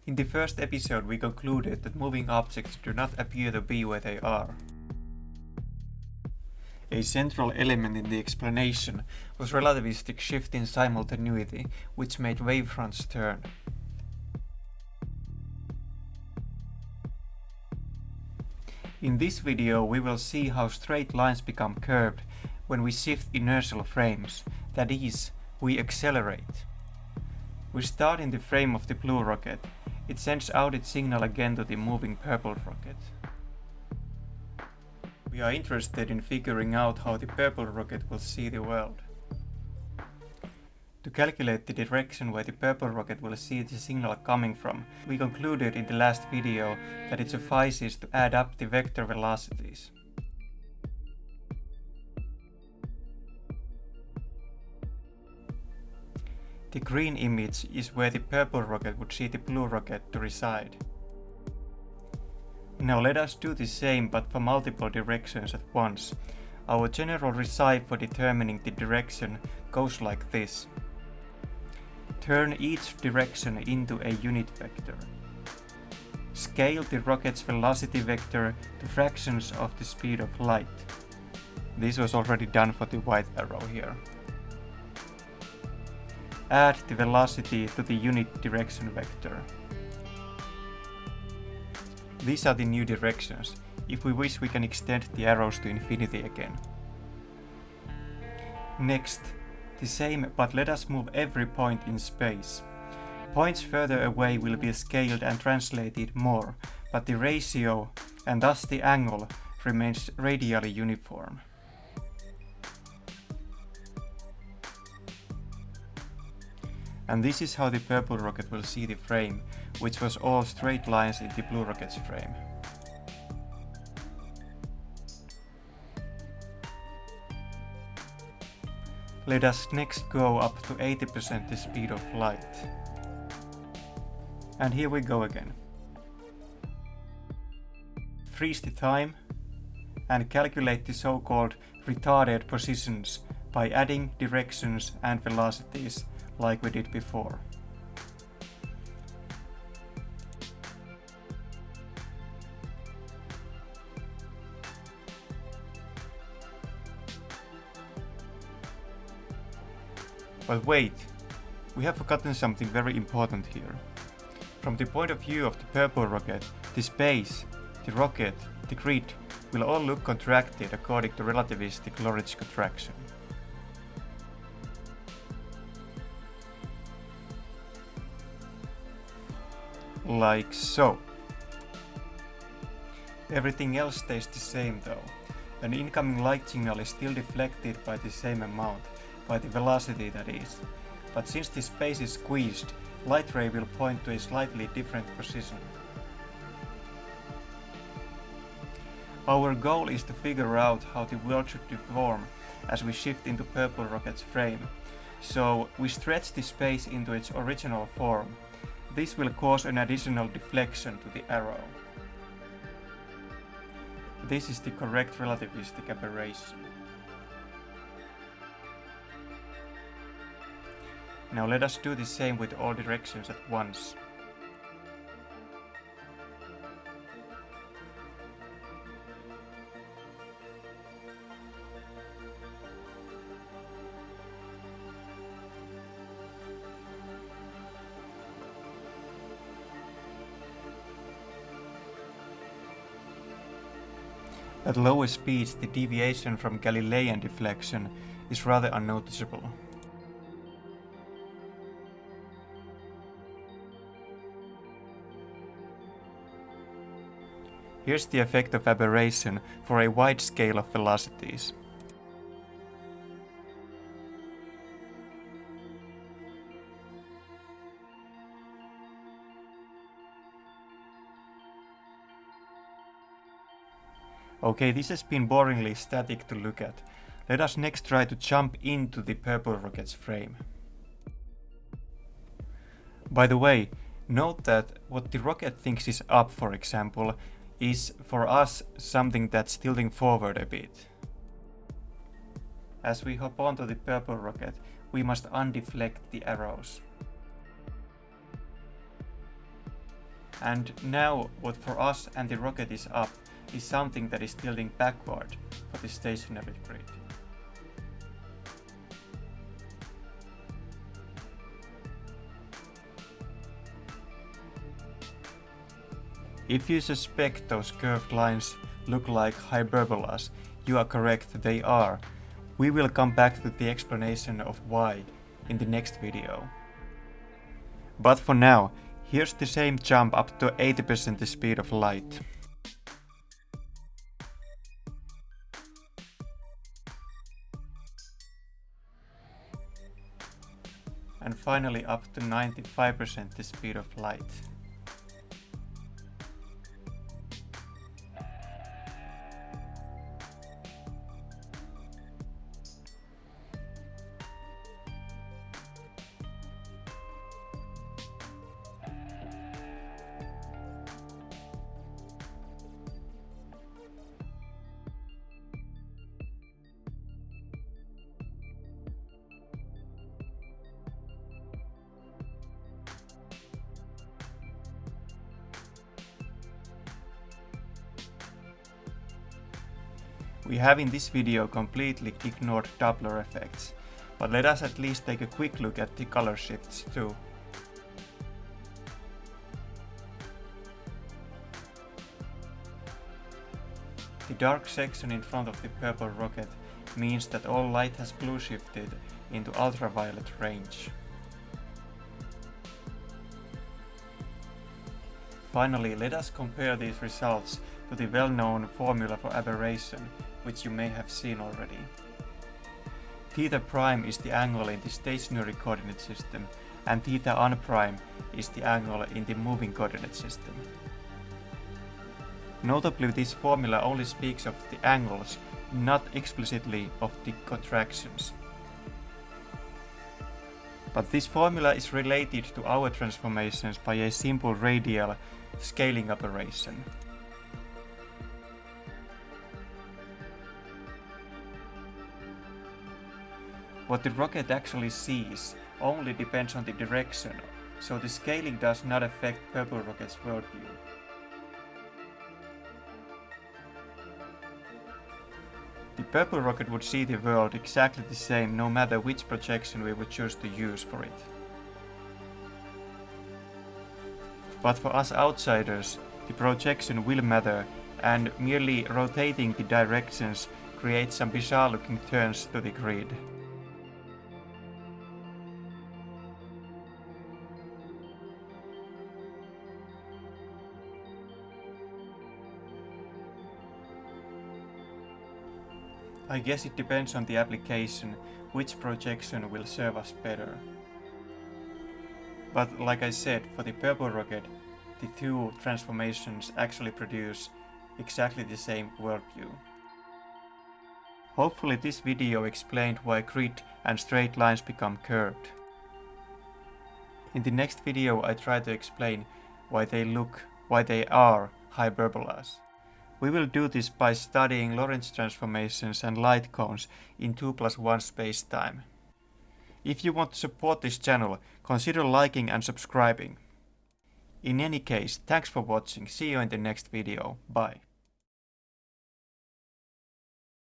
In the first episode we concluded that moving objects do not appear to be where they are. A central element in the explanation was relativistic shift in simultaneity, which made wavefronts turn. In this video we will see how straight lines become curved when we shift inertial frames, that is, we accelerate. We start in the frame of the blue rocket. It sends out its signal again to the moving purple rocket. We are interested in figuring out how the purple rocket will see the world. To calculate the direction where the purple rocket will see the signal coming from, we concluded in the last video that it suffices to add up the vector velocities. The green image is where the purple rocket would see the blue rocket to reside. Now let us do the same but for multiple directions at once. Our general recipe for determining the direction goes like this. Turn each direction into a unit vector. Scale the rocket's velocity vector to fractions of the speed of light. This was already done for the white arrow here. Add the velocity to the unit direction vector. These are the new directions. If we wish, we can extend the arrows to infinity again. Next, the same, but let us move every point in space. Points further away will be scaled and translated more, but the ratio, and thus the angle, remains radially uniform. And this is how the purple rocket will see the frame, which was all straight lines in the blue rocket's frame. Let us next go up to 80% the speed of light. And here we go again. Freeze the time and calculate the so-called retarded positions by adding directions and velocities like we did before. But wait, we have forgotten something very important here. From the point of view of the purple rocket, the space, the rocket, the grid will all look contracted according to relativistic Lorentz contraction. Like so. Everything else stays the same though. An incoming light signal is still deflected by the same amount, by the velocity that is. But since the space is squeezed, light ray will point to a slightly different position. Our goal is to figure out how the world should deform as we shift into purple rocket's frame. So we stretch the space into its original form. This will cause an additional deflection to the arrow. This is the correct relativistic aberration. Now let us do the same with all directions at once. At lower speeds, the deviation from Galilean deflection is rather unnoticeable. Here's the effect of aberration for a wide scale of velocities. Okay, this has been boringly static to look at. Let us next try to jump into the purple rocket's frame. By the way, note that what the rocket thinks is up, for example, is for us something that's tilting forward a bit. As we hop onto the purple rocket, we must undeflect the arrows. And now what for us and the rocket is up is something that is tilting backward for the stationary grid. If you suspect those curved lines look like hyperbolas, you are correct, they are. We will come back to the explanation of why in the next video. But for now, here's the same jump up to 80% the speed of light. And finally up to 95% the speed of light. We have in this video completely ignored Doppler effects, but let us at least take a quick look at the color shifts too. The dark section in front of the purple rocket means that all light has blue shifted into ultraviolet range. Finally, let us compare these results to the well-known formula for aberration, which you may have seen already. Theta prime is the angle in the stationary coordinate system, and theta unprime is the angle in the moving coordinate system. Notably, this formula only speaks of the angles, not explicitly of the contractions. But this formula is related to our transformations by a simple radial scaling operation. What the rocket actually sees only depends on the direction, so the scaling does not affect purple rocket's worldview. The purple rocket would see the world exactly the same no matter which projection we would choose to use for it. But for us outsiders, the projection will matter, and merely rotating the directions creates some bizarre looking turns to the grid. I guess it depends on the application, which projection will serve us better. But like I said, for the purple rocket, the two transformations actually produce exactly the same worldview. Hopefully this video explained why grid and straight lines become curved. In the next video I try to explain why they are hyperbolas. We will do this by studying Lorentz transformations and light cones in 2+1 space-time. If you want to support this channel, consider liking and subscribing. In any case, thanks for watching, see you in the next video, bye.